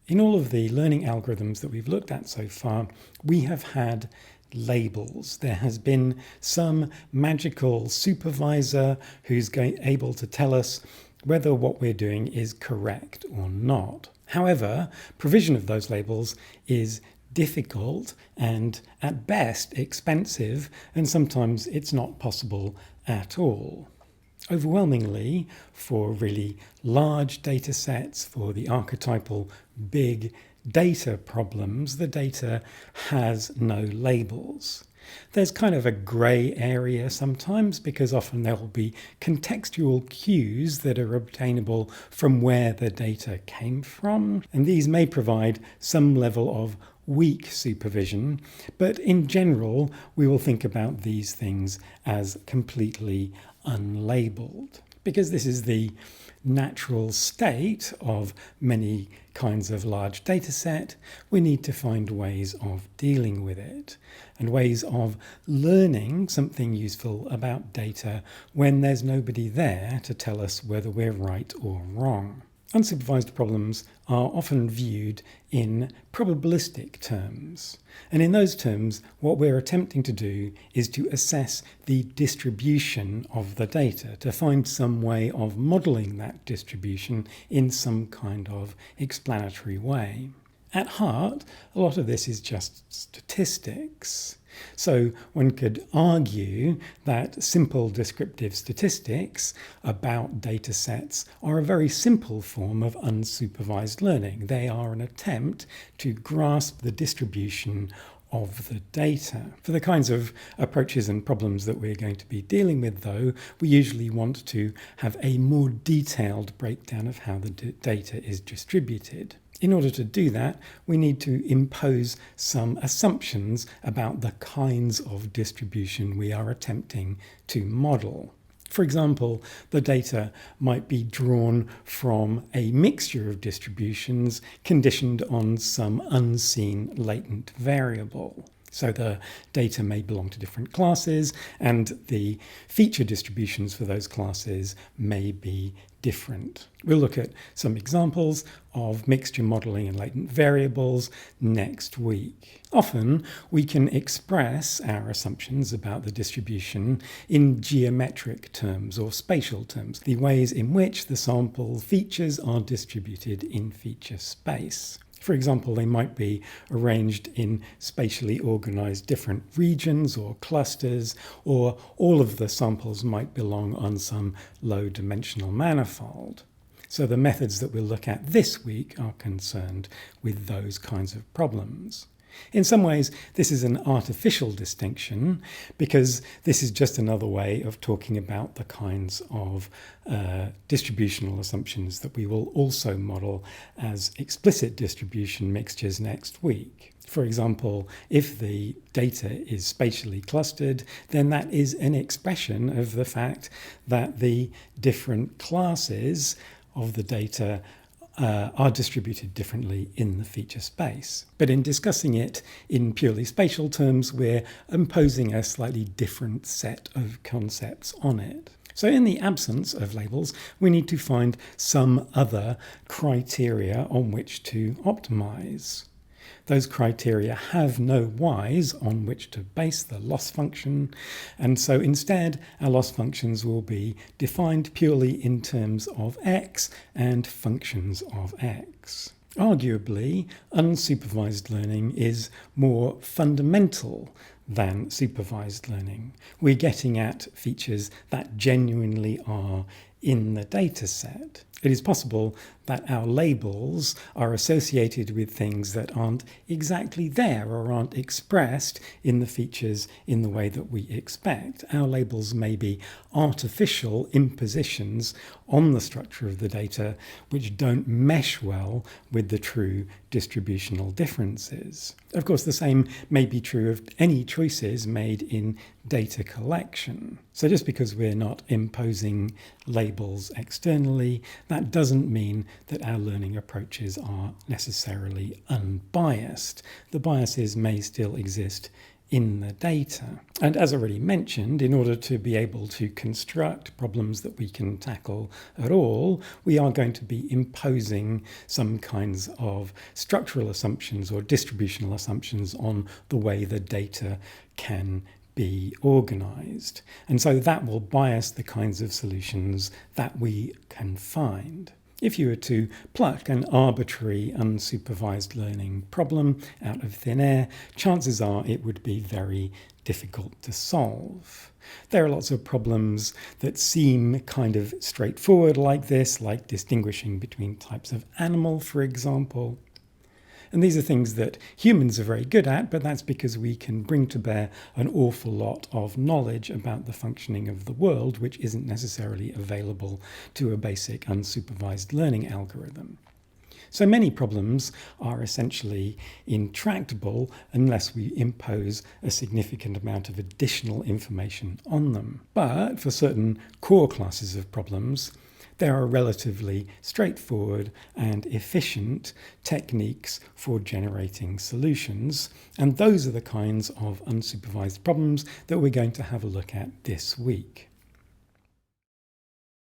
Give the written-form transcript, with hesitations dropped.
In all of the learning algorithms that we've looked at so far, we have had labels. There has been some magical supervisor who's able to tell us whether what we're doing is correct or not. However, provision of those labels is difficult and at best expensive, and sometimes it's not possible at all. Overwhelmingly, for really large data sets, for the archetypal big data problems, the data has no labels. There's kind of a grey area sometimes because often there will be contextual cues that are obtainable from where the data came from, and these may provide some level of weak supervision, but in general we will think about these things as completely unlabeled, because this is the natural state of many kinds of large data set. We need to find ways of dealing with it and ways of learning something useful about data when there's nobody there to tell us whether we're right or wrong. Unsupervised problems are often viewed in probabilistic terms. And in those terms, what we're attempting to do is to assess the distribution of the data, to find some way of modelling that distribution in some kind of explanatory way. At heart, a lot of this is just statistics. So one could argue that simple descriptive statistics about data sets are a very simple form of unsupervised learning. They are an attempt to grasp the distribution of the data. For the kinds of approaches and problems that we're going to be dealing with, though, we usually want to have a more detailed breakdown of how the data is distributed. In order to do that, we need to impose some assumptions about the kinds of distribution we are attempting to model. For example, the data might be drawn from a mixture of distributions conditioned on some unseen latent variable. So the data may belong to different classes, and the feature distributions for those classes may be different. We'll look at some examples of mixture modeling and latent variables next week. Often we can express our assumptions about the distribution in geometric terms or spatial terms, the ways in which the sample features are distributed in feature space. For example, they might be arranged in spatially organized different regions or clusters, or all of the samples might belong on some low-dimensional manifold. So the methods that we'll look at this week are concerned with those kinds of problems. In some ways, this is an artificial distinction because this is just another way of talking about the kinds of distributional assumptions that we will also model as explicit distribution mixtures next week. For example, if the data is spatially clustered, then that is an expression of the fact that the different classes of the data are distributed differently in the feature space. But in discussing it in purely spatial terms, we're imposing a slightly different set of concepts on it. So in the absence of labels, we need to find some other criteria on which to optimize. Those criteria have no y's on which to base the loss function, and so instead our loss functions will be defined purely in terms of x and functions of x. Arguably, unsupervised learning is more fundamental than supervised learning. We're getting at features that genuinely are in the data set. It is possible that our labels are associated with things that aren't exactly there or aren't expressed in the features in the way that we expect. Our labels may be artificial impositions on the structure of the data which don't mesh well with the true distributional differences. Of course, the same may be true of any choices made in data collection. So just because we're not imposing labels externally, that doesn't mean that our learning approaches are necessarily unbiased. The biases may still exist in the data. And as already mentioned, in order to be able to construct problems that we can tackle at all, we are going to be imposing some kinds of structural assumptions or distributional assumptions on the way the data can be organized. And so that will bias the kinds of solutions that we can find. If you were to pluck an arbitrary unsupervised learning problem out of thin air, chances are it would be very difficult to solve. There are lots of problems that seem kind of straightforward like this, like distinguishing between types of animal, for example. And these are things that humans are very good at, but that's because we can bring to bear an awful lot of knowledge about the functioning of the world, which isn't necessarily available to a basic unsupervised learning algorithm. So many problems are essentially intractable unless we impose a significant amount of additional information on them. But for certain core classes of problems, there are relatively straightforward and efficient techniques for generating solutions, and those are the kinds of unsupervised problems that we're going to have a look at this week.